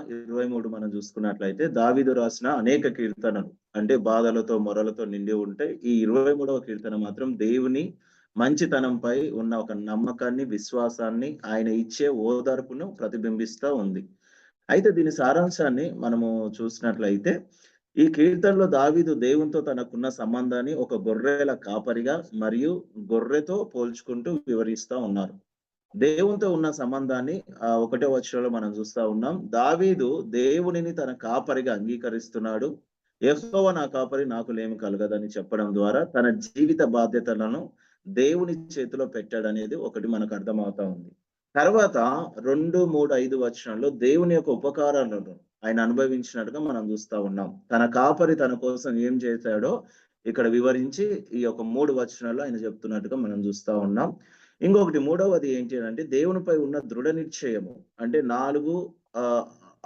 23 మనం చూసుకున్నట్లయితే దావీదు రాసిన అనేక కీర్తనలు అంటే బాధలతో మొరలతో నిండి ఉంటే ఈ 23వ కీర్తన మాత్రం దేవుని మంచితనంపై ఉన్న ఒక నమ్మకాన్ని విశ్వాసాన్ని ఆయన ఇచ్చే ఓదార్పును ప్రతిబింబిస్తా ఉంది. అయితే దీని సారాంశాన్ని మనము చూసినట్లయితే ఈ కీర్తనలో దావీదు దేవునితో తనకున్న సంబంధాన్ని ఒక గొర్రెల కాపరిగా మరియు గొర్రెతో పోల్చుకుంటూ వివరిస్తా ఉన్నారు. దేవునితో ఉన్న సంబంధాన్ని 1వ వచనంలో మనం చూస్తా ఉన్నాం. దావీదు దేవునిని తన కాపరిగా అంగీకరిస్తున్నాడు. యెహోవా నా కాపరి నాకు లేమి కలగదని చెప్పడం ద్వారా తన జీవిత బాధ్యతలను దేవుని చేతిలో పెట్టాడనేది ఒకటి మనకు అర్థమవుతా ఉంది. తర్వాత 2, 3, 5 వచనంలో దేవుని యొక్క ఉపకారాలను ఆయన అనుభవించినట్టుగా మనం చూస్తా ఉన్నాం. తన కాపరి తన కోసం ఏం చేశాడో ఇక్కడ వివరించి ఈ యొక్క 3 వచనాల్లో ఆయన చెప్తున్నట్టుగా మనం చూస్తా ఉన్నాం. ఇంకొకటి మూడవది ఏంటి అంటే దేవునిపై ఉన్న దృఢ నిశ్చయము. అంటే 4,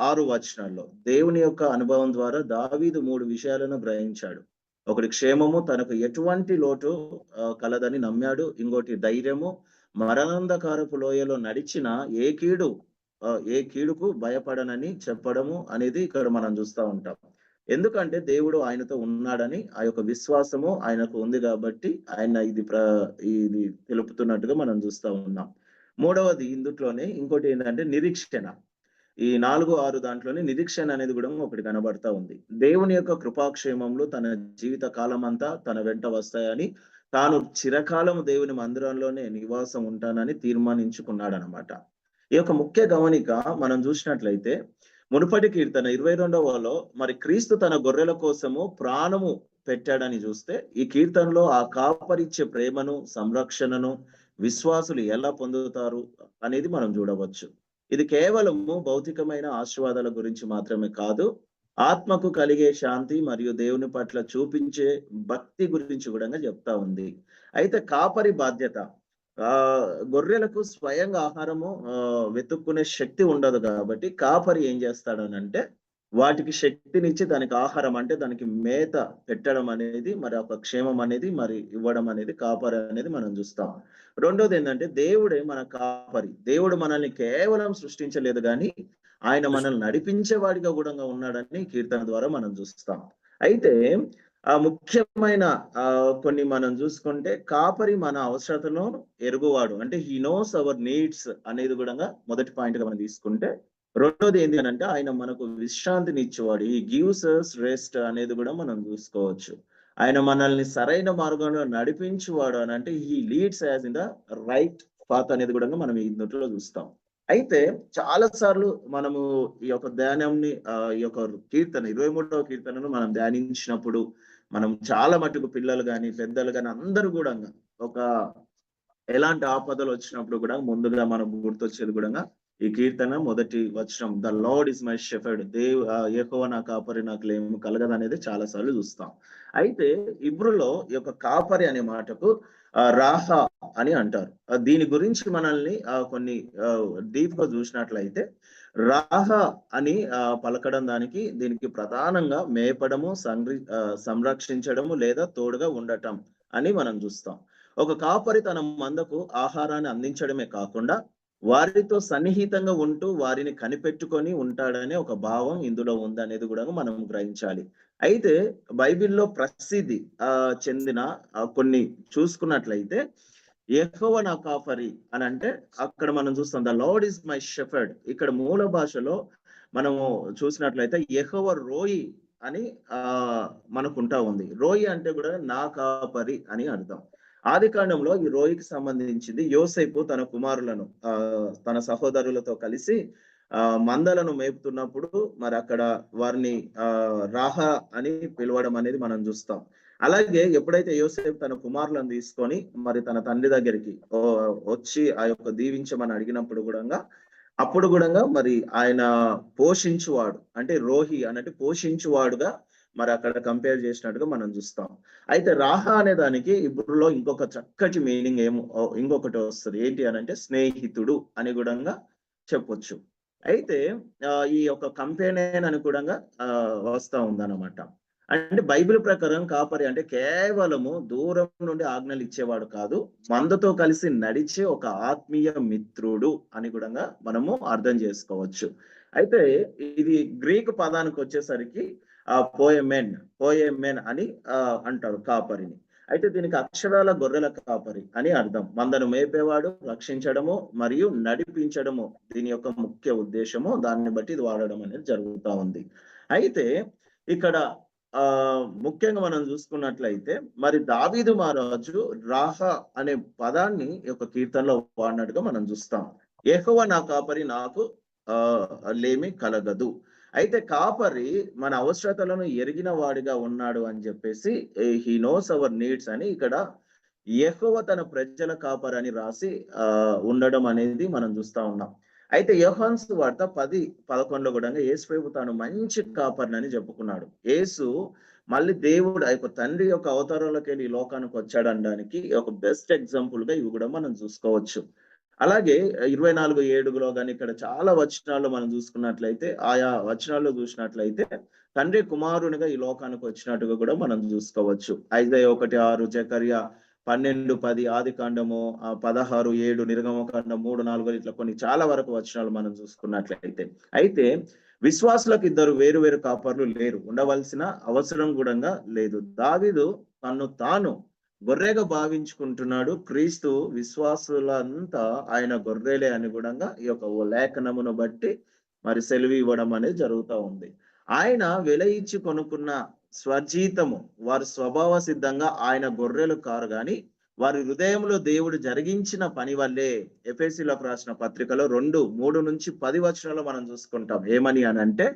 6 వచనాల్లో దేవుని యొక్క అనుభవం ద్వారా దావీదు 3 విషయాలను గ్రహించాడు. ఒకటి క్షేమము, తనకు ఎటువంటి లోటు కలదని నమ్మాడు. ఇంకోటి ధైర్యము, మరణాంధకారపు లోయలో నడిచిన ఏ కీడుకు భయపడనని చెప్పడము అనేది ఇక్కడ మనం చూస్తా ఉంటాం. ఎందుకంటే దేవుడు ఆయనతో ఉన్నాడని ఆ యొక్క విశ్వాసము ఆయనకు ఉంది కాబట్టి ఆయన ఇది తెలుపుతున్నట్టుగా మనం చూస్తా ఉన్నాం. మూడవది ఇందుట్లోనే ఇంకోటి ఏంటంటే నిరీక్షణ. ఈ 4, 6 దాంట్లోనే నిరీక్షణ అనేది కూడా ఒకటి కనబడతా ఉంది. దేవుని యొక్క కృపాక్షేమములు తన జీవిత కాలం అంతా తన వెంట వస్తాయని, తాను చిరకాలం దేవుని మందిరంలోనే నివాసం ఉంటానని తీర్మానించుకున్నాడనమాట. ఈ యొక్క ముఖ్య గమనిక మనం చూసినట్లయితే మునుపటి కీర్తన 22లో మరి క్రీస్తు తన గొర్రెల కోసము ప్రాణము పెట్టాడని చూస్తే, ఈ కీర్తనలో ఆ కాపరిచ్చే ప్రేమను, సంరక్షణను విశ్వాసులు ఎలా పొందుతారు అనేది మనం చూడవచ్చు. ఇది కేవలము భౌతికమైన ఆశీర్వాదాల గురించి మాత్రమే కాదు, ఆత్మకు కలిగే శాంతి మరియు దేవుని పట్ల చూపించే భక్తి గురించి కూడా చెప్తా ఉంది. అయితే కాపరి బాధ్యత, గొర్రెలకు స్వయంగా ఆహారము వెతుక్కునే శక్తి ఉండదు కాబట్టి కాపరి ఏం చేస్తాడనంటే వాటికి శక్తినిచ్చి దానికి ఆహారం అంటే దానికి మేత పెట్టడం అనేది మరి ఒక క్షేమం అనేది మరి ఇవ్వడం అనేది కాపరి అనేది మనం చూస్తాం. రెండోది ఏంటంటే దేవుడే మన కాపరి. దేవుడు మనల్ని కేవలం సృష్టించలేదు కానీ ఆయన మనల్ని నడిపించేవాడిగా కూడా ఉన్నాడని కీర్తన ద్వారా మనం చూస్తాం. అయితే ముఖ్యమైన కొన్ని మనం చూసుకుంటే కాపరి మన అవసరతను ఎరుగువాడు. అంటే హీ నోస్ అవర్ నీడ్స్ అనేది కూడా మొదటి పాయింట్ గా మనం తీసుకుంటే, రెండోది ఏంటి అని అంటే ఆయన మనకు విశ్రాంతిని ఇచ్చేవాడు. ఈ గివ్స్ us రెస్ట్ అనేది కూడా మనం చూసుకోవచ్చు. ఆయన మనల్ని సరైన మార్గంలో నడిపించేవాడు అని అంటే he leads as in the right path అనేది కూడా మనం ఇందులో చూస్తాం. అయితే చాలా సార్లు మనము ఈ యొక్క ధ్యానంని ఈ యొక్క కీర్తన 23వ కీర్తనను మనం ధ్యానించినప్పుడు మనం చాలా మటుకు పిల్లలు కానీ పెద్దలు కానీ అందరూ కూడా ఒక ఎలాంటి ఆపదలు వచ్చినప్పుడు కూడా ముందుగా మనకు గుర్తొచ్చేది కూడా ఈ కీర్తన మొదటి వచనం, the Lord is my shepherd, యెహోవా నా కాపరి నాకు లేమి కలగదు అనేది చాలా సార్లు చూస్తాం. అయితే ఇబ్రులో ఈ యొక్క కాపరి అనే మాటకు రాహా అని అంటారు. దీని గురించి మనల్ని కొన్ని డీప్ గా చూసినట్లయితే రాహా అని పలకడం దీనికి ప్రధానంగా మేపడము, సంరక్షించడము లేదా తోడుగా ఉండటం అని మనం చూస్తాం. ఒక కాపరి తన మందకు ఆహారాన్ని అందించడమే కాకుండా వారితో సన్నిహితంగా ఉంటూ వారిని కనిపెట్టుకొని ఉంటాడనే ఒక భావం ఇందులో ఉందనేది కూడా మనం గ్రహించాలి. అయితే బైబిల్లో ప్రసిద్ధి చెందిన కొన్ని చూసుకున్నట్లయితే యెహోవా నా కాపరి అని అంటే అక్కడ మనం చూస్తాం the Lord is my shepherd. ఇక్కడ మూల భాషలో మనము చూసినట్లయితే యెహోవా రోయి అని మనకుంటా ఉంది. రోయి అంటే కూడా నా కాపరి అని అర్థం. ఆది కాండంలో ఈ రోయికి సంబంధించింది యోసేపు తన కుమారులను తన సహోదరులతో కలిసి మందలను మేపుతున్నప్పుడు మరి అక్కడ వారిని రాహా అని పిలవడం అనేది మనం చూస్తాం. అలాగే ఎప్పుడైతే యోసేపు తన కుమారులను తీసుకొని మరి తన తండ్రి దగ్గరికి వచ్చి ఆ యొక్క దీవించమని అడిగినప్పుడు కూడా అప్పుడు కూడా మరి ఆయన పోషించువాడు అంటే రోహి అన్నట్టు పోషించువాడుగా మరి అక్కడ కంపేర్ చేసినట్టుగా మనం చూస్తాం. అయితే రాహా అనే దానికి ఇప్పుడులో ఇంకొక చక్కటి మీనింగ్ ఇంకొకటి వస్తుంది. ఏంటి అని అంటే స్నేహితుడు అని కూడా చెప్పొచ్చు. అయితే ఈ యొక్క కంపెనీన్ అని కూడా వస్తా ఉందన్నమాట. అంటే బైబిల్ ప్రకారం కాపరి అంటే కేవలము దూరం నుండి ఆజ్ఞలు ఇచ్చేవాడు కాదు, మందతో కలిసి నడిచే ఒక ఆత్మీయ మిత్రుడు అని కూడా మనము అర్థం చేసుకోవచ్చు. అయితే ఇది గ్రీకు పదానికి వచ్చేసరికి పోయెమెన్ అని అంటారు కాపరిని. అయితే దీనికి అక్షరాల గొర్రెల కాపరి అని అర్థం. మందను మేపేవాడు, రక్షించడము మరియు నడిపించడము దీని యొక్క ముఖ్య ఉద్దేశము. దాన్ని బట్టి ఇది వాడడం అనేది జరుగుతా ఉంది. అయితే ఇక్కడ ముఖ్యంగా మనం చూసుకున్నట్లయితే మరి దావీదు మహారాజు రాహా అనే పదాన్ని ఒక కీర్తనలో వాడినట్టుగా మనం చూస్తాం. యెహోవా నా కాపరి, నాకు లేమి కలగదు. అయితే కాపరి మన అవసరతలను ఎరిగిన వాడిగా ఉన్నాడు అని చెప్పేసి హీ నోస్ అవర్ నీడ్స్ అని ఇక్కడ యెహోవా తన ప్రజల కాపరి అని రాసి ఉండడం అనేది మనం చూస్తా ఉన్నాం. అయితే యోహాను సువార్త 10:11లో కూడా యేసు ప్రభు తాను మంచి కాపరిని చెప్పుకున్నాడు. యేసు మళ్ళీ దేవుడు ఆ యొక్క తండ్రి యొక్క అవతారంలోకి వెళ్ళి ఈ లోకానికి వచ్చాడు అనడానికి ఒక బెస్ట్ ఎగ్జాంపుల్ గా ఇవి కూడా మనం చూసుకోవచ్చు. అలాగే 24:7లో కానీ ఇక్కడ చాలా వచనాల్లో మనం చూసుకున్నట్లయితే ఆయా వచనాల్లో చూసినట్లయితే తండ్రి కుమారునిగా ఈ లోకానికి వచ్చినట్టుగా కూడా మనం చూసుకోవచ్చు. ఐజాయా 1:6, జకర్యా 12:10, ఆదికాండము 16:7, నిర్గమకాండం 3:4 ఇట్లా కొన్ని చాలా వరకు వచనాలు మనం చూసుకున్నట్లయితే, అయితే విశ్వాసులకు ఇద్దరు వేరు వేరు కాపర్లు లేరు, ఉండవలసిన అవసరం కూడా లేదు. దావీదు తన్ను తాను గొర్రెగా భావించుకుంటున్నాడు. క్రీస్తు విశ్వాసులంతా ఆయన గొర్రెలే అని కూడా ఈ యొక్క లేఖనమును బట్టి మరి సెలవు ఇవ్వడం అనేది జరుగుతూ ఉంది. ఆయన వెల ఇచ్చి కొనుక్కున్న స్వజీతము వారి స్వభావ సిద్ధంగా ఆయన గొర్రెలు కారు గాని వారి హృదయంలో దేవుడు జరిగించిన పని వల్లే. ఎఫెసీలకు రాసిన పత్రికలో 2:3-10 వచనాల్లో మనం చూసుకుంటాం. ఏమని అని అంటే,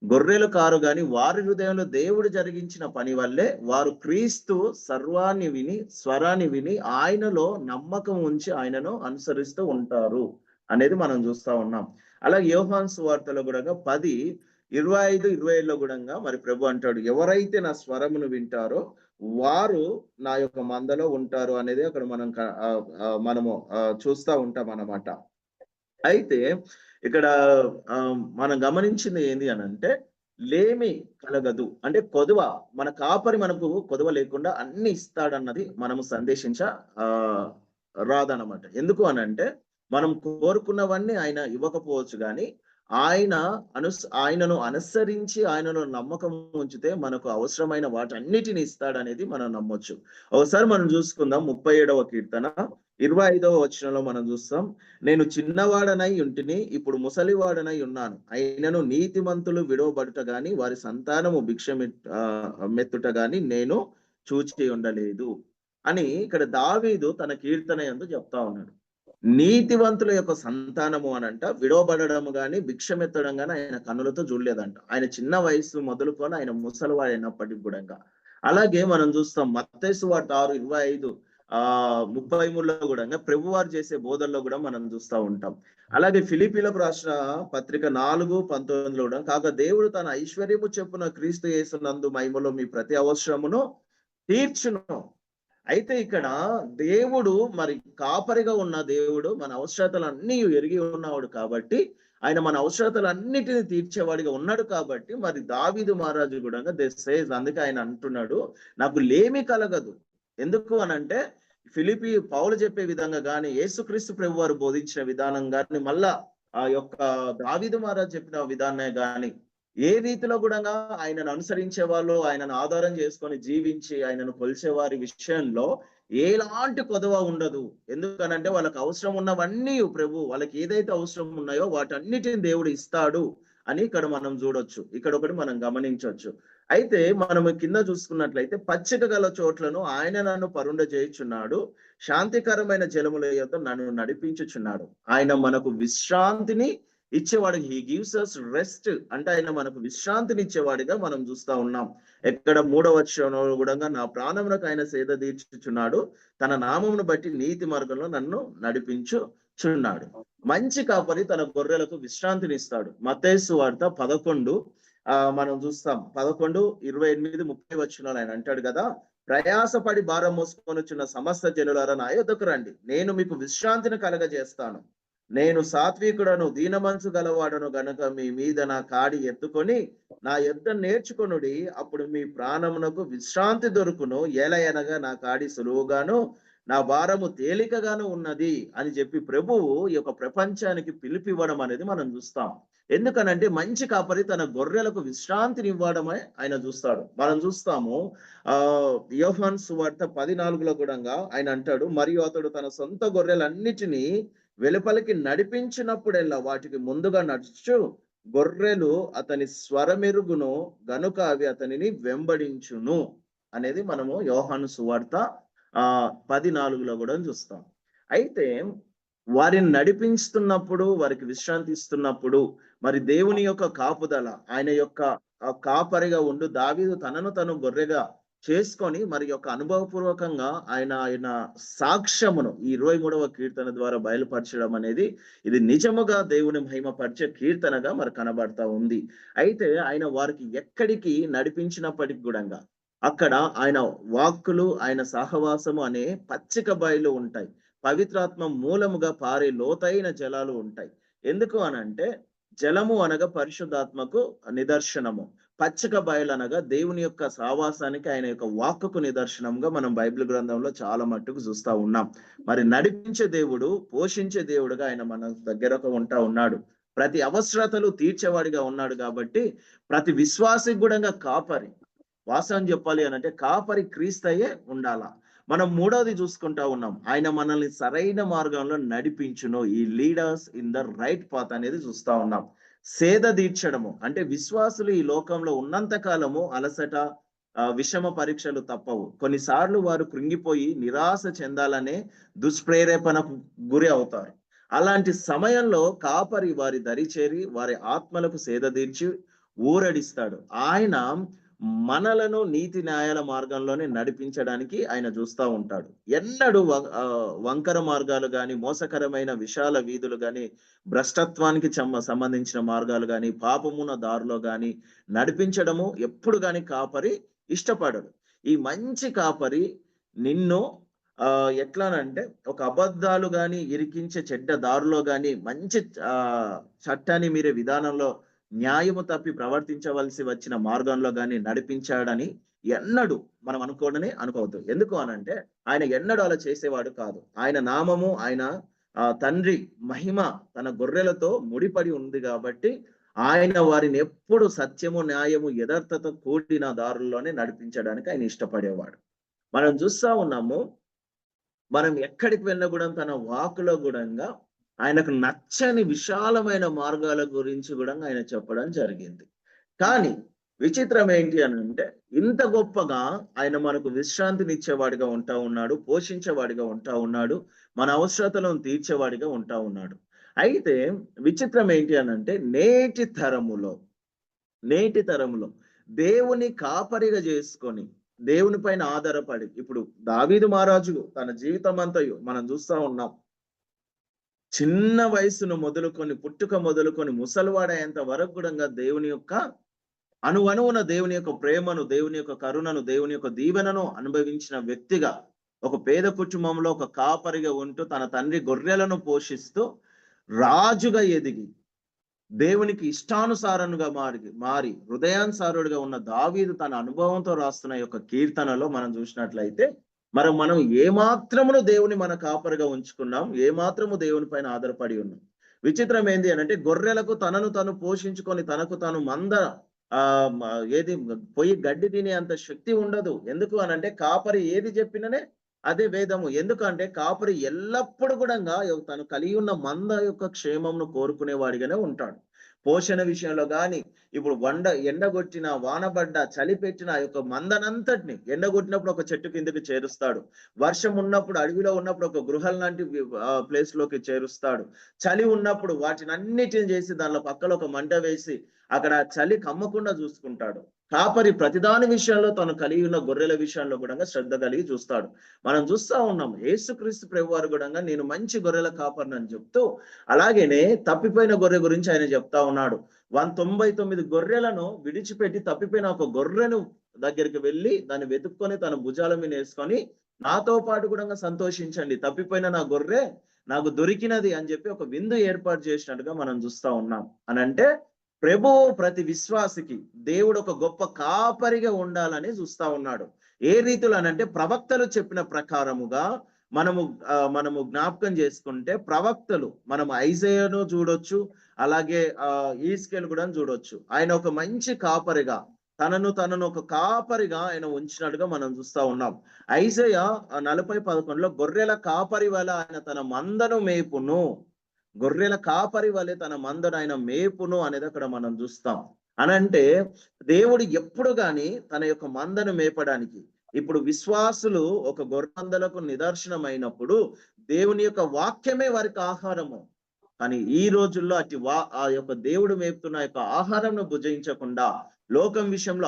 గొర్రెలు కారు గాని వారి హృదయంలో దేవుడు జరిగించిన పని వల్లే వారు క్రీస్తు స్వరాన్ని విని ఆయనలో నమ్మకం ఉంచి ఆయనను అనుసరిస్తూ ఉంటారు అనేది మనం చూస్తా ఉన్నాం. అలాగే యోహాను సువార్తలో కూడా 10:25-27లో కూడా మరి ప్రభు అంటాడు, ఎవరైతే నా స్వరమును వింటారో వారు నా యొక్క మందలో ఉంటారు అనేది అక్కడ మనము చూస్తా ఉంటాం అన్నమాట. అయితే ఇక్కడ మనం గమనించింది ఏంది అని అంటే, లేమి కలగదు అంటే కొదువ, మన కాపరి మనకు కొదువ లేకుండా అన్ని ఇస్తాడన్నది మనము సందేశించ రాదన్నమాట. ఎందుకు అని అంటే, మనం కోరుకున్నవన్నీ ఆయన ఇవ్వకపోవచ్చు కానీ ఆయనను అనుసరించి ఆయనలో నమ్మకం ఉంచితే మనకు అవసరమైన వాటన్నిటిని ఇస్తాడనేది మనం నమ్మొచ్చు. ఒకసారి మనం చూసుకుందాం 37వ కీర్తన 25వ వచనంలో మనం చూస్తాం, నేను చిన్నవాడనై ఉంటిని, ఇప్పుడు ముసలివాడనై ఉన్నాను, అయినను నీతిమంతులు విడవబడుట గాని వారి సంతానము మెత్తుట గాని నేను చూచి ఉండలేదు అని ఇక్కడ దావీదు తన కీర్తన యందు చెప్తా ఉన్నాడు. నీతివంతుల యొక్క సంతానము అనంట విడవబడము గాని భిక్షమెత్తడం గాని ఆయన కన్నులతో చూడలేదంట. ఆయన చిన్న వయసు మొదలుకొని ఆయన ముసలివాడైనప్పటికి కూడా. అలాగే మనం చూస్తాం మత్తయి సువార్త 6:25-33లో కూడా ప్రభువారు చేసే బోధనలో కూడా మనం చూస్తూ ఉంటాం. అలాగే ఫిలిప్పీలకు రాసిన పత్రిక 4:19లో కూడా, కాగా దేవుడు తన ఐశ్వర్యము చొప్పున క్రీస్తు యేసునందు మహిమలో మీ ప్రతి అవసరమును తీర్చును. అయితే ఇక్కడ దేవుడు మరి కాపరిగా ఉన్న దేవుడు మన అవసరతలన్నీ ఎరిగి ఉన్నవాడు కాబట్టి, ఆయన మన అవసరతలన్నిటిని తీర్చేవాడిగా ఉన్నాడు కాబట్టి మరి దావీదు మహారాజు కూడా అందుకే ఆయన అంటున్నాడు, నాకు లేమి కలగదు. ఎందుకు అనంటే పౌలు చెప్పే విధంగా గాని యేసుక్రీస్తు ప్రభు వారు బోధించిన విధానం గాని మళ్ళా ఆ యొక్క దావీదు మహారాజు చెప్పిన విధానమే గాని ఏ రీతిలో కూడా ఆయనను అనుసరించే వాళ్ళు, ఆయనను ఆధారం చేసుకొని జీవించి ఆయనను కొలిచే వారి విషయంలో ఎలాంటి కొదవ ఉండదు. ఎందుకనంటే వాళ్ళకి అవసరం ఉన్నవన్నీ ప్రభు వాళ్ళకి ఏదైతే అవసరం ఉన్నాయో వాటన్నిటిని దేవుడు ఇస్తాడు అని ఇక్కడ మనం చూడొచ్చు. ఇక్కడ ఒకటి మనం గమనించవచ్చు. అయితే మనం కింద చూసుకున్నట్లయితే, పచ్చిక గల చోట్లను ఆయన నన్ను పరుండ చేయుచున్నాడు, శాంతికరమైన జలముల యొద్ద నన్ను నడిపించుచున్నాడు. ఆయన మనకు విశ్రాంతిని ఇచ్చేవాడు. హీ గివ్స్ అస్ రెస్ట్ అంటే ఆయన మనకు విశ్రాంతిని ఇచ్చేవాడిగా మనం చూస్తా ఉన్నాం. ఎక్కడ 3వ వచనంలో కూడా, నా ప్రాణమునకు ఆయన సేద తీర్చుచున్నాడు, తన నామమును బట్టి నీతి మార్గంలో నన్ను నడిపించుచున్నాడు. మంచి కాపరి తన గొర్రెలకు విశ్రాంతిని ఇస్తాడు. మత్తయి సువార్త 11 మనం చూస్తాం 11:28-30 వచనాలు ఆయన అంటాడు కదా, ప్రయాసపడి భారం మోసుకొనుచున్న సమస్త జనులారా నా యొద్దకు రండి, నేను మీకు విశ్రాంతిని కలగజేస్తాను. నేను సాత్వికుడను దీనమనసు గలవాడను గనుక మీ మీద నా కాడి ఎత్తుకొని నా యొద్ద నేర్చుకొనుడి, అప్పుడు మీ ప్రాణమునకు విశ్రాంతి దొరుకును. ఎలయనగా నా కాడి సులువుగాను నా భారము తేలికగాను ఉన్నది అని చెప్పి ప్రభువు ఈ యొక్క ప్రపంచానికి పిలిపివ్వడం అనేది మనం చూస్తాం. ఎందుకనంటే మంచి కాపరి తన గొర్రెలకు విశ్రాంతిని ఇవ్వడమే ఆయన చూస్తాడు. మనం చూస్తాము యోహాను సువార్త 14లో కూడా ఆయన అంటాడు, మరియు అతడు తన సొంత గొర్రెలన్నిటినీ వెలుపలికి నడిపించినప్పుడెల్లా వాటికి ముందుగా నడుచు గొర్రెలు అతని స్వరమెరుగును గనుక అవి అతనిని వెంబడించును అనేది మనము యోహాను సువార్త 14లో కూడా చూస్తాం. అయితే వారిని నడిపిస్తున్నప్పుడు, వారికి విశ్రాంతి ఇస్తున్నప్పుడు మరి దేవుని యొక్క కాపుదల, ఆయన యొక్క కాపరిగా ఉండు దావీదు తనను తను గొర్రెగా చేసుకొని మరి యొక్క అనుభవపూర్వకంగా ఆయన సాక్ష్యమును ఈ 23వ కీర్తన ద్వారా బయలుపరచడం అనేది ఇది నిజముగా దేవుని మహిమపరిచే కీర్తనగా మరి కనబడతా ఉంది. అయితే ఆయన వారికి ఎక్కడికి నడిపించినప్పటికి కూడా అక్కడ ఆయన వాక్కులు, ఆయన సహవాసము అనే పచ్చిక బయలు ఉంటాయి. పవిత్రాత్మ మూలముగా పారే లోతైన జలాలు ఉంటాయి. ఎందుకు అనంటే జలము అనగా పరిశుద్ధాత్మకు నిదర్శనము, పచ్చిక బయలు అనగా దేవుని యొక్క సావాసానికి, ఆయన యొక్క వాక్కుకు నిదర్శనంగా మనం బైబిల్ గ్రంథంలో చాలా మట్టుకు చూస్తా ఉన్నాం. మరి నడిపించే దేవుడు, పోషించే దేవుడుగా ఆయన మన దగ్గరకు ఉంటా ఉన్నాడు. ప్రతి అవసరతలు తీర్చేవాడిగా ఉన్నాడు. కాబట్టి ప్రతి విశ్వాసికి కూడా కాపరి, వాస్తవం చెప్పాలి అనంటే కాపరి క్రీస్తయే ఉండాలా. మనం మూడవది చూసుకుంటా ఉన్నాం, ఆయన మనల్ని సరైన మార్గంలో నడిపించును, ఈ leaders in the right path అనేది చూస్తా ఉన్నాం. సేద తీర్చడము అంటే విశ్వాసులు ఈ లోకంలో ఉన్నంత కాలము అలసట, విషమ పరీక్షలు తప్పవు. కొన్నిసార్లు వారు కృంగిపోయి నిరాశ చెందాలనే దుష్ప్రేరేపణకు గురి అవుతారు. అలాంటి సమయంలో కాపరి వారి దరి చేరి వారి ఆత్మలకు సేద తీర్చి ఊరడిస్తాడు. ఆయన మనలను నీతి న్యాయాల మార్గంలోనే నడిపించడానికి ఆయన చూస్తూ ఉంటాడు. ఎన్నడూ వంకర మార్గాలు గాని, మోసకరమైన విశాల వీధులు గాని, భ్రష్టత్వానికి సంబంధించిన మార్గాలు గాని, పాపమున దారిలో గాని నడిపించడము ఎప్పుడు గాని కాపరి ఇష్టపడడు. ఈ మంచి కాపరి నిన్ను ఎట్లానంటే ఒక అబద్ధాలు గాని, ఇరికించే చెడ్డ దారిలో గాని, మంచి చట్టాన్ని మీరే విధానంలో న్యాయము తప్పి ప్రవర్తించవలసి వచ్చిన మార్గంలో గాని నడిపించాడని ఎన్నడూ మనం అనుకోవద్దు. ఎందుకు అనంటే ఆయన ఎన్నడూ అలా చేసేవాడు కాదు. ఆయన నామము, ఆయన తండ్రి మహిమ తన గొర్రెలతో ముడిపడి ఉంది కాబట్టి ఆయన వారిని ఎప్పుడు సత్యము, న్యాయము, యథార్థత కూడిన దారుల్లోనే నడిపించడానికి ఆయన ఇష్టపడేవాడు. మనం చూస్తా ఉన్నాము, మనం ఎక్కడికి వెళ్ళినా కూడా తన వాకులో కూడా ఆయనకు నచ్చని విశాలమైన మార్గాల గురించి కూడా ఆయన చెప్పడం జరిగింది. కానీ విచిత్రం ఏంటి అని అంటే ఇంత గొప్పగా ఆయన మనకు విశ్రాంతినిచ్చేవాడిగా ఉంటా ఉన్నాడు, పోషించేవాడిగా ఉంటా ఉన్నాడు, మన అవసరతలను తీర్చేవాడిగా ఉంటా ఉన్నాడు. అయితే విచిత్రం ఏంటి అని అంటే నేటి తరములో దేవుని కాపరిగా చేసుకొని దేవుని పైన ఆధారపడి, ఇప్పుడు దావీదు మహారాజు తన జీవితం అంతా మనం చూస్తా ఉన్నాం, చిన్న వయసును మొదలుకొని, పుట్టుక మొదలుకొని ముసలివాడయ్యేంత వరకు కూడా దేవుని యొక్క అణువణువున దేవుని యొక్క ప్రేమను, దేవుని యొక్క కరుణను, దేవుని యొక్క దీవెనను అనుభవించిన వ్యక్తిగా ఒక పేద కుటుంబంలో ఒక కాపరిగా ఉంటూ తన తండ్రి గొర్రెలను పోషిస్తూ రాజుగా ఎదిగి దేవునికి ఇష్టానుసారంగా మారి హృదయానుసారుడిగా ఉన్న దావీదు తన అనుభవంతో రాస్తున్న యొక్క కీర్తనలో మనం చూసినట్లయితే మనం ఏమాత్రమును దేవుని మన కాపరిగా ఉంచుకున్నాం, ఏమాత్రము దేవుని పైన ఆధారపడి ఉన్నాం. విచిత్రం ఏంది అనంటే గొర్రెలకు తనను తను పోషించుకొని తనకు తాను ఏది పోయి గడ్డి తినే అంత శక్తి ఉండదు. ఎందుకు అనంటే కాపరి ఏది చెప్పిననే అదే వేదము. ఎందుకంటే కాపరి ఎల్లప్పుడూ కూడా తను కలిగి ఉన్న మంద యొక్క క్షేమంను కోరుకునేవాడిగానే ఉంటాడు. పోషణ విషయంలో గాని, ఇప్పుడు ఎండగొట్టిన, వానబడ్డ, చలి పెట్టిన యొక్క మందనంతటిని ఎండగొట్టినప్పుడు ఒక చెట్టు కిందకి చేరుస్తాడు. వర్షం ఉన్నప్పుడు, అడవిలో ఉన్నప్పుడు ఒక గృహం లాంటి ప్లేస్ లోకి చేరుస్తాడు. చలి ఉన్నప్పుడు వాటిని అన్నిటిని చేసి దానిలో పక్కలో ఒక మంట వేసి అక్కడ చలి కమ్మకుండా చూసుకుంటాడు. కాపరి ప్రతిదాని విషయంలో తను కలిగి ఉన్న గొర్రెల విషయంలో కూడా శ్రద్ధ కలిగి చూస్తాడు. మనం చూస్తా ఉన్నాం యేసుక్రీస్తు ప్రభువారు కూడా నేను మంచి గొర్రెల కాపరిని అని చెప్తూ, అలాగేనే తప్పిపోయిన గొర్రె గురించి ఆయన చెప్తా ఉన్నాడు. 199 గొర్రెలను విడిచిపెట్టి తప్పిపోయిన ఒక గొర్రెను దగ్గరికి వెళ్ళి దాన్ని వెతుక్కొని తన భుజాల మీద వేసుకొని నాతో పాటు కూడా సంతోషించండి, తప్పిపోయిన నా గొర్రె నాకు దొరికినది అని చెప్పి ఒక విందు ఏర్పాటు చేసినట్టుగా మనం చూస్తా ఉన్నాం. అనంటే ప్రభు ప్రతి విశ్వాసికి దేవుడు ఒక గొప్ప కాపరిగా ఉండాలని చూస్తా ఉన్నాడు. ఏ రీతిలో అనంటే ప్రవక్తలు చెప్పిన ప్రకారముగా మనము జ్ఞాపకం చేసుకుంటే ప్రవక్తలు మనం ఐజయాను చూడొచ్చు, అలాగే ఈస్కేల్ కూడా చూడొచ్చు. ఆయన ఒక మంచి కాపరిగా తనను ఒక కాపరిగా ఆయన ఉంచినట్టుగా మనం చూస్తా ఉన్నాం. ఐజయా 40:11 గొర్రెల కాపరి వల్ల ఆయన తన మందను మేపును, గొర్రెల కాపరి వలె తన మందను ఆయన మేపును అనేది అక్కడ మనం చూస్తాం. అనంటే దేవుడు ఎప్పుడు గాని తన యొక్క మందను మేపడానికి, ఇప్పుడు విశ్వాసులు ఒక గొర్రె మందలకు నిదర్శనమైనప్పుడు దేవుని యొక్క వాక్యమే వారికి ఆహారము. కానీ ఈ రోజుల్లో ఆ యొక్క దేవుడు మేపుతున్న యొక్క ఆహారంను భుజించకుండా లోకం విషయంలో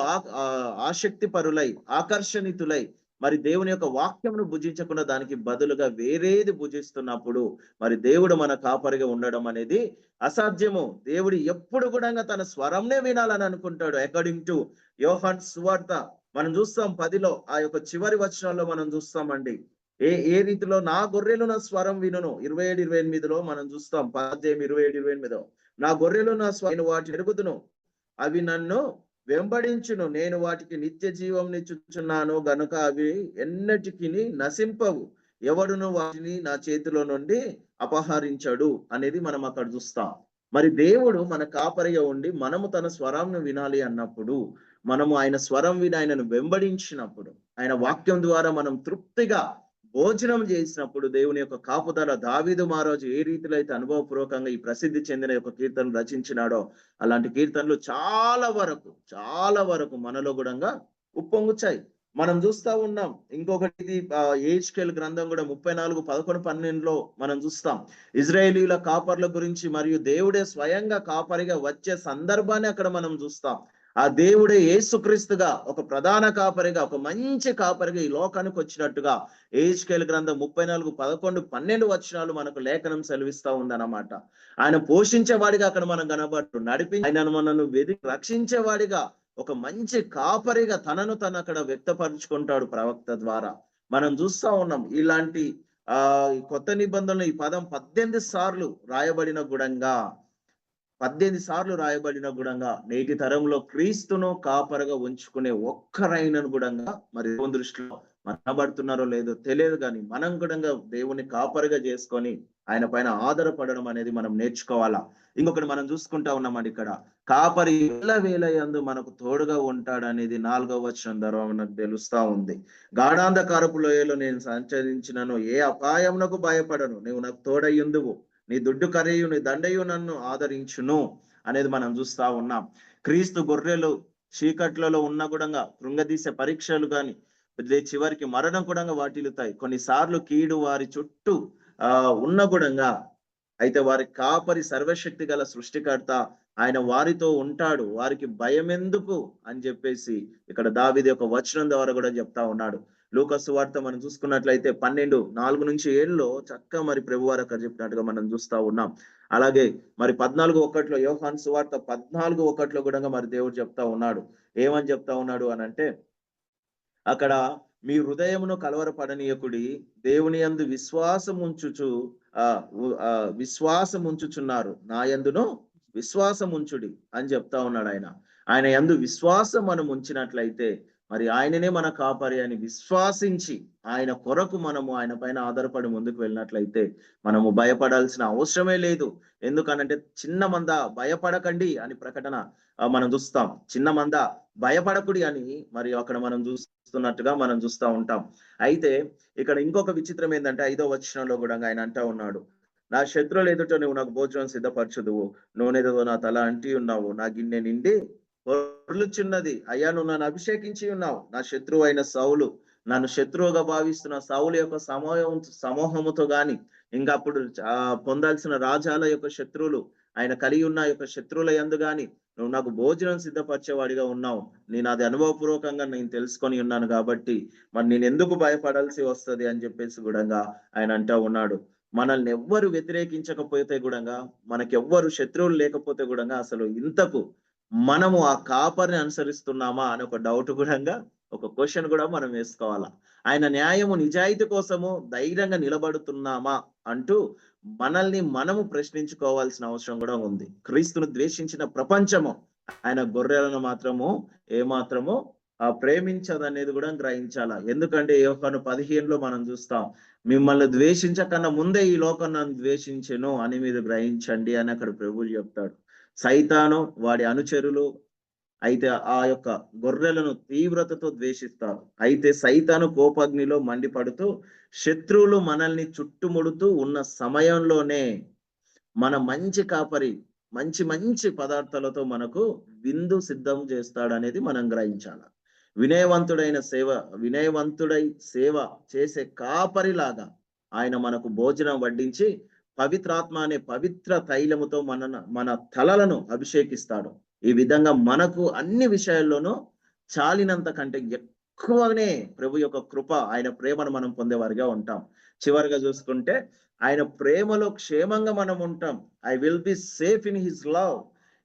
ఆసక్తి పరులై, ఆకర్షణితులై, మరి దేవుని యొక్క వాక్యమును భుజించకుండా దానికి బదులుగా వేరేది భుజిస్తున్నప్పుడు మరి దేవుడు మన కాపరిగా ఉండడం అనేది అసాధ్యము. దేవుడు ఎప్పుడు కూడా తన స్వరంనే వినాలని అనుకుంటాడు. అకార్డింగ్ టు యోహాను సువార్త మనం చూస్తాం 10లో ఆ యొక్క చివరి వచనాల్లో మనం చూస్తామండి. ఏ రీతిలో నా గొర్రెలు నా స్వరం వినును 27-28లో మనం చూస్తాం. 27-28 నా గొర్రెలు నా స్వరం వాటిని ఎరుగుదును, అవి నన్ను వెంబడించును, నేను వాటికి నిత్య జీవం నిచ్చుచున్నాను గనుక అవి ఎన్నటికి నశింపవు, ఎవడును వాటిని నా చేతిలో నుండి అపహరించడు అనేది మనం అక్కడ చూస్తాం. మరి దేవుడు మన కాపరిగా ఉండి మనము తన స్వరంను వినాలి అన్నప్పుడు, మనము ఆయన స్వరం విని ఆయనను వెంబడించినప్పుడు, ఆయన వాక్యం ద్వారా మనం తృప్తిగా భోజనం చేసినప్పుడు దేవుని యొక్క కాపుదల దావీదు మహారాజు ఏ రీతిలో అయితే అనుభవపూర్వకంగా ఈ ప్రసిద్ధి చెందిన యొక్క కీర్తనలు రచించినాడో అలాంటి కీర్తనలు చాలా వరకు మనలో కూడా ఉప్పొంగుచాయి. మనం చూస్తా ఉన్నాం. ఇంకొకటి యెహెజ్కేలు గ్రంథం కూడా 34:11-12లో మనం చూస్తాం. ఇజ్రాయేలీల కాపర్ల గురించి మరియు దేవుడే స్వయంగా కాపరిగా వచ్చే సందర్భాన్ని అక్కడ మనం చూస్తాం. ఆ దేవుడే యేసుక్రీస్తుగా ఒక ప్రధాన కాపరిగా, ఒక మంచి కాపరిగా ఈ లోకానికి వచ్చినట్టుగా యెహెజ్కేలు గ్రంథం 34:11-12 వచనాలు మనకు లేఖనం సెలవిస్తా ఉందన్నమాట. ఆయన పోషించేవాడిగా అక్కడ మనం కనబడుతూ ఆయనను మనను వెదికి రక్షించేవాడిగా, ఒక మంచి కాపరిగా తనను అక్కడ వ్యక్తపరుచుకుంటాడు ప్రవక్త ద్వారా. మనం చూస్తా ఉన్నాం. ఇలాంటి కొత్త నిబంధనలు ఈ పదం 18 సార్లు రాయబడిన గుడంగా, 18 సార్లు రాయబడిన గుడంగా నేటి తరంలో క్రీస్తును కాపరగా ఉంచుకునే ఒక్కరైనను గుడంగా మరి దేవుని దృష్టిలో మనబడుతున్నారో లేదో తెలియదు, కానీ మనం కూడా దేవుని కాపరిగా చేసుకొని ఆయన పైన ఆధారపడడం అనేది మనం నేర్చుకోవాలా. ఇంకొకటి మనం చూసుకుంటా ఉన్నామండి. ఇక్కడ కాపరి ఎల్లవేళయందు మనకు తోడుగా ఉంటాడు అనేది 4వ వచనం ద్వారా మనకు తెలుస్తా ఉంది. గాఢాంధకారపు లోయలో నేను సంచరించినను ఏ అపాయమునకు భయపడను, నీవు నాకు తోడయ్యుందువు, నీ దుడ్డు కరియు నీ దండయు నన్ను ఆదరించును అనేది మనం చూస్తా ఉన్నాం. క్రీస్తు గొర్రెలు చీకట్లలో ఉన్న కూడా కృంగదీసే పరీక్షలు కానీ చివరికి మరణం కూడా వాటిల్లుతాయి. కొన్నిసార్లు కీడు వారి చుట్టూ ఉన్న కూడా, అయితే వారి కాపరి సర్వశక్తి గల సృష్టికర్త, ఆయన వారితో ఉంటాడు, వారికి భయం ఎందుకు అని చెప్పేసి ఇక్కడ దావీదు యొక్క వచనం ద్వారా కూడా చెప్తా ఉన్నాడు. లూకా సువార్త మనం చూసుకున్నట్లయితే 12:4-7లో చక్కగా మరి ప్రభువారు అక్కడ చెప్పినట్టుగా మనం చూస్తా ఉన్నాం. అలాగే మరి 14:1లో యోహాను సువార్త 14:1లో కూడా మరి దేవుడు చెప్తా ఉన్నాడు. ఏమని చెప్తా ఉన్నాడు అనంటే, అక్కడ మీ హృదయమును కలవరపడనీయకుడి, దేవుని యందు విశ్వాసం ఉంచుచున్నారు, నా యందును విశ్వాసం ఉంచుడి అని చెప్తా ఉన్నాడు. ఆయన యందు విశ్వాసం మనం ఉంచినట్లయితే మరి ఆయననే మన కాపరి అని విశ్వాసించి ఆయన కొరకు మనము ఆయన పైన ఆధారపడి ముందుకు వెళ్ళినట్లయితే మనము భయపడాల్సిన అవసరమే లేదు. ఎందుకనంటే చిన్న మంద భయపడకండి అని ప్రకటన మనం చూస్తాం. చిన్న మంద భయపడకుడి అని మరి అక్కడ మనం చూస్తున్నట్టుగా మనం చూస్తూ ఉంటాం. అయితే ఇక్కడ ఇంకొక విచిత్రం ఏంటంటే 5వ వచనంలో కూడా ఆయన అంటా ఉన్నాడు, నా శత్రువులు ఎదుట నువ్వు నాకు భోజనం సిద్ధపరచుదువు, నూనెతో నా తల అంటి ఉన్నావు, నా గిన్నె నిండి పొర్లుచున్నది, అయ్యా నువ్వు నన్ను అభిషేకించి ఉన్నావు. నా శత్రువు అయిన సౌలు, నన్ను శత్రువుగా భావిస్తున్న సౌలు యొక్క సమూహముతో గాని, ఇంకా అప్పుడు పొందాల్సిన రాజాల యొక్క శత్రువులు, ఆయన కలిగి ఉన్న యొక్క శత్రువుల యందు గాని నువ్వు నాకు భోజనం సిద్ధపరిచేవాడిగా ఉన్నావు. నేను అది అనుభవపూర్వకంగా నేను తెలుసుకొని ఉన్నాను కాబట్టి మరి నేను ఎందుకు భయపడాల్సి వస్తుంది అని చెప్పేసి కూడా ఆయన అంటా ఉన్నాడు. మనల్ని ఎవ్వరు వ్యతిరేకించకపోతే కూడా, మనకెవ్వరు శత్రువులు లేకపోతే కూడా అసలు ఇంతకు మనము ఆ కాపరిని అనుసరిస్తున్నామా అని ఒక డౌట్ కూడా, ఒక క్వశ్చన్ కూడా మనం వేసుకోవాలా. ఆయన న్యాయము నిజాయితీ కోసము ధైర్యంగా నిలబడుతున్నామా అంటూ మనల్ని మనము ప్రశ్నించుకోవాల్సిన అవసరం కూడా ఉంది. క్రీస్తును ద్వేషించిన ప్రపంచము ఆయన గొర్రెలను మాత్రము ఏమాత్రము ప్రేమించదనేది కూడా గ్రహించాల. ఎందుకంటే యోహాను 15లో మనం చూస్తాం, మిమ్మల్ని ద్వేషించకన్నా ముందే ఈ లోకం నన్ను ద్వేషించెను అని మీరు గ్రహించండి అని అక్కడ ప్రభువు చెప్తాడు. సైతాను వాడి అనుచరులు అయితే ఆ యొక్క గొర్రెలను తీవ్రతతో ద్వేషిస్తారు. అయితే సైతాను కోపగ్నిలో మండిపడుతూ శత్రువులు మనల్ని చుట్టుముడుతూ ఉన్న సమయంలోనే మన మంచి కాపరి మంచి మంచి పదార్థాలతో మనకు విందు సిద్ధం చేస్తాడనేది మనం గ్రహించాల. వినయవంతుడై సేవ చేసే కాపరిలాగా ఆయన మనకు భోజనం వడ్డించి పవిత్రాత్మ అనే పవిత్ర తైలముతో మన తలలను అభిషేకిస్తాడు. ఈ విధంగా మనకు అన్ని విషయాల్లోనూ చాలినంత కంటే ఎక్కువనే ప్రభు యొక్క కృప, ఆయన ప్రేమను మనం పొందేవారిగా ఉంటాం. చివరిగా చూసుకుంటే ఆయన ప్రేమలో క్షేమంగా మనం ఉంటాం. I will be safe in his love.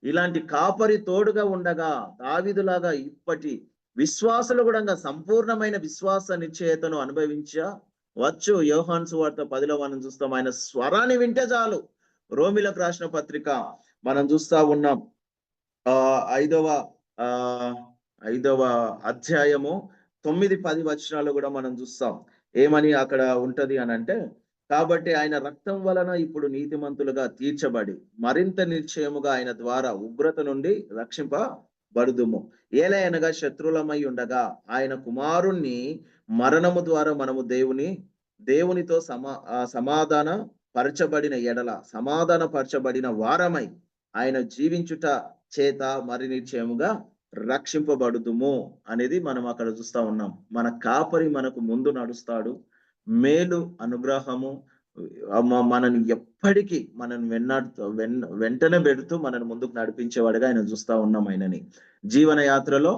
ఇలాంటి కాపరి తోడుగా ఉండగా దావీదులాగా ఇప్పటి విశ్వాసులు కూడా సంపూర్ణమైన విశ్వాస నిశ్చయతను అనుభవించవచ్చు. యోహాను సువార్త 10లో మనం చూస్తాం, ఆయన స్వరాన్ని వింటే చాలు. రోమిలకు రాసిన పత్రిక మనం చూస్తా ఉన్నాం, 5వ అధ్యాయము 9-10 వచనాలు కూడా మనం చూస్తాం. ఏమని అక్కడ ఉంటది అని అంటే, కాబట్టి ఆయన రక్తం వలన ఇప్పుడు నీతిమంతులుగా తీర్చబడి మరింత నిశ్చయముగా ఆయన ద్వారా ఉగ్రత నుండి రక్షింపబడుదుము. ఏలయనగా శత్రులమై ఉండగా ఆయన కుమారుణ్ణి మరణము ద్వారా మనము దేవునితో సమాధాన పరచబడిన వారమై ఆయన జీవించుట చేత మరి నిశ్చయముగా రక్షింపబడుదుము అనేది మనం అక్కడ చూస్తా ఉన్నాం. మన కాపరి మనకు ముందు నడుస్తాడు. మేలు అనుగ్రహము మనని ఎప్పటికీ వెంటనే పెడుతూ మనని ముందుకు నడిపించేవాడుగా ఆయన చూస్తా ఉన్నాం. ఆయనని జీవన యాత్రలో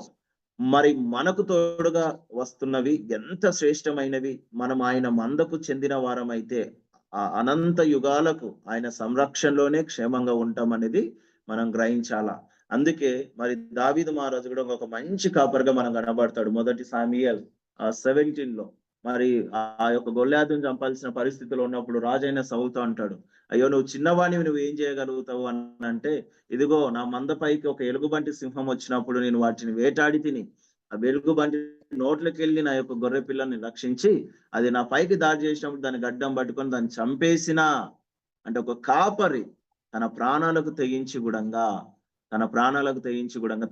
మరి మనకు తోడుగా వస్తున్నవి ఎంత శ్రేష్టమైనవి. మనం ఆయన మందకు చెందిన వారమైతే ఆ అనంత యుగాలకు ఆయన సంరక్షణలోనే క్షేమంగా ఉంటాం అనేది మనం గ్రహించాలా. అందుకే మరి దావీదు మహారాజు కూడా ఒక మంచి కాపరిగా మనం కనబడతాడు. మొదటి సాముయేల్ 17లో మరి ఆ యొక్క గొల్యాతును చంపాల్సిన పరిస్థితిలో ఉన్నప్పుడు రాజైన సౌలుతో అంటాడు, అయ్యో నువ్వు చిన్నవాణివి, నువ్వు ఏం చేయగలుగుతావు అని అంటే, ఇదిగో నా మందపైకి ఒక ఎలుగుబంటి సింహం వచ్చినప్పుడు నేను వాటిని వేటాడి తిని ఆ వెలుగుబంటి నోట్లోకి వెళ్ళి నా యొక్క గొర్రె పిల్లల్ని రక్షించి అది నా పైకి దాడి చేసినప్పుడు దాన్ని గడ్డం పట్టుకొని దాన్ని చంపేసిన అంటే ఒక కాపరి తన ప్రాణాలకు తెగించి గుడంగా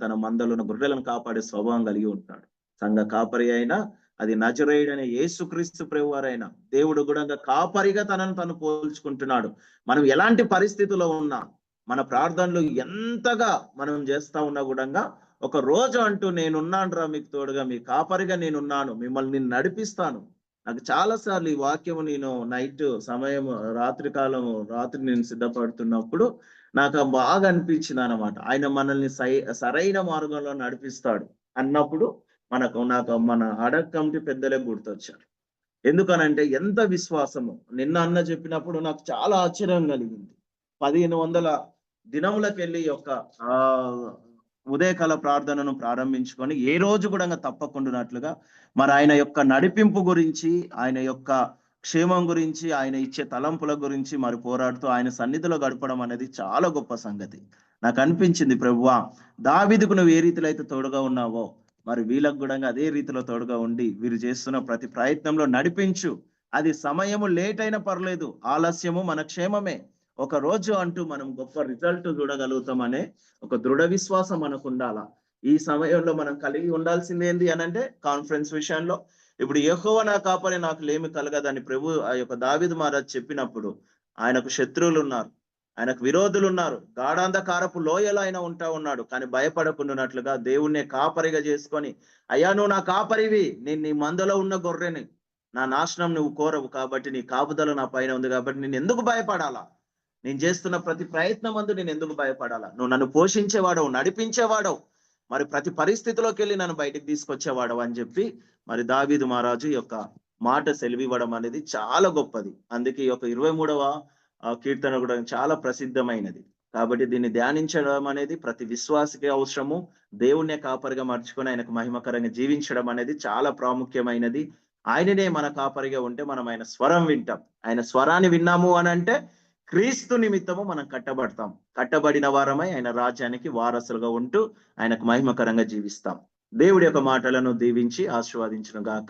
తన మందలున్న గొర్రెలను కాపాడే స్వభావం కలిగి ఉంటాడు. సంఘ కాపరి అయినా అది నజరేయుడైన యేసుక్రీస్తు ప్రభువారైనా దేవుడు కూడా కాపరిగా తను పోల్చుకుంటున్నాడు. మనం ఎలాంటి పరిస్థితిలో ఉన్నా, మన ప్రార్థనలు ఎంతగా మనం చేస్తా ఉన్నా కూడా ఒక రోజు అంటూ నేనున్నాను రా మీకు తోడుగా, మీ కాపరిగా నేనున్నాను, మిమ్మల్ని నడిపిస్తాను. నాకు చాలా సార్లు ఈ వాక్యము నేను నైట్ సమయం రాత్రి నేను సిద్ధపడుతున్నప్పుడు నాకు బాగా అనిపించింది అనమాట. ఆయన మనల్ని సరైన మార్గంలో నడిపిస్తాడు అన్నప్పుడు నాకు మన అడక్ కమిటీ పెద్దలే గుర్తొచ్చారు. ఎందుకనంటే ఎంత విశ్వాసము. నిన్న అన్న చెప్పినప్పుడు నాకు చాలా ఆశ్చర్యం కలిగింది. 1500 దినములకెళ్ళి యొక్క ఉదయకాల ప్రార్థనను ప్రారంభించుకొని ఏ రోజు కూడా తప్పకుండానట్లుగా మరి ఆయన యొక్క నడిపింపు గురించి, ఆయన యొక్క క్షేమం గురించి, ఆయన ఇచ్చే తలంపుల గురించి మరి పోరాడుతూ ఆయన సన్నిధిలో గడపడం అనేది చాలా గొప్ప సంగతి. నాకు అనిపించింది, ప్రభువా దావీదుకు నువ్వు ఏ రీతిలో అయితే తోడుగా ఉన్నావో మరి వీళ్ళకు కూడా అదే రీతిలో తోడుగా ఉండి వీరు చేస్తున్న ప్రతి ప్రయత్నంలో నడిపించు. అది సమయము లేట్ అయినా పర్లేదు, ఆలస్యము మన క్షేమమే. ఒక రోజు అంటూ మనం గొప్ప రిజల్ట్ చూడగలుగుతామనే ఒక దృఢ విశ్వాసం మనకు ఉండాలా. ఈ సమయంలో మనం కలిగి ఉండాల్సింది ఏంది అనంటే, కాన్ఫరెన్స్ విషయంలో ఇప్పుడు యెహోవా నా కాపరి నాకు లేమి కలగదని ప్రభు ఆ యొక్క దావీదు మహారాజు చెప్పినప్పుడు ఆయనకు శత్రువులు ఉన్నారు, ఆయనకు విరోధులు ఉన్నారు, గాఢాంధకారపు లోయలో ఆయన ఉంటా ఉన్నాడు. కానీ భయపడకుండానట్లుగా దేవుణ్ణి కాపరిగా చేసుకొని, అయ్యా నువ్వు నా కాపరివి, నేను నీ మందలో ఉన్న గొర్రెని, నా నాశనం నువ్వు కోరవు కాబట్టి నీ కాపుదల నా పైన ఉంది కాబట్టి నేను ఎందుకు భయపడాలా, నేను చేస్తున్న ప్రతి ప్రయత్నం అందు నేను ఎందుకు భయపడాలా, నువ్వు నన్ను పోషించేవాడవు, నడిపించేవాడవు, మరి ప్రతి పరిస్థితిలోకి వెళ్ళి నన్ను బయటికి తీసుకొచ్చేవాడవు అని చెప్పి మరి దావీదు మహారాజు యొక్క మాట సెలవివ్వడం అనేది చాలా గొప్పది. అందుకే ఈ యొక్క 23వ కీర్తన కూడా చాలా ప్రసిద్ధమైనది. కాబట్టి దీన్ని ధ్యానించడం అనేది ప్రతి విశ్వాసకి అవసరము. దేవుణ్ణే కాపరిగా మార్చుకొని ఆయనకు మహిమకరంగా జీవించడం అనేది చాలా ప్రాముఖ్యమైనది. ఆయననే మన కాపరిగా ఉంటే మనం ఆయన స్వరం వింటాం. ఆయన స్వరాన్ని విన్నాము అని అంటే క్రీస్తు నిమిత్తము మనం కట్టబడతాం. కట్టబడిన వారమై ఆయన రాజ్యానికి వారసులుగా ఉంటూ ఆయనకు మహిమకరంగా జీవిస్తాం. దేవుడి యొక్క మాటలను దీవించి ఆశీర్వదించును గాక.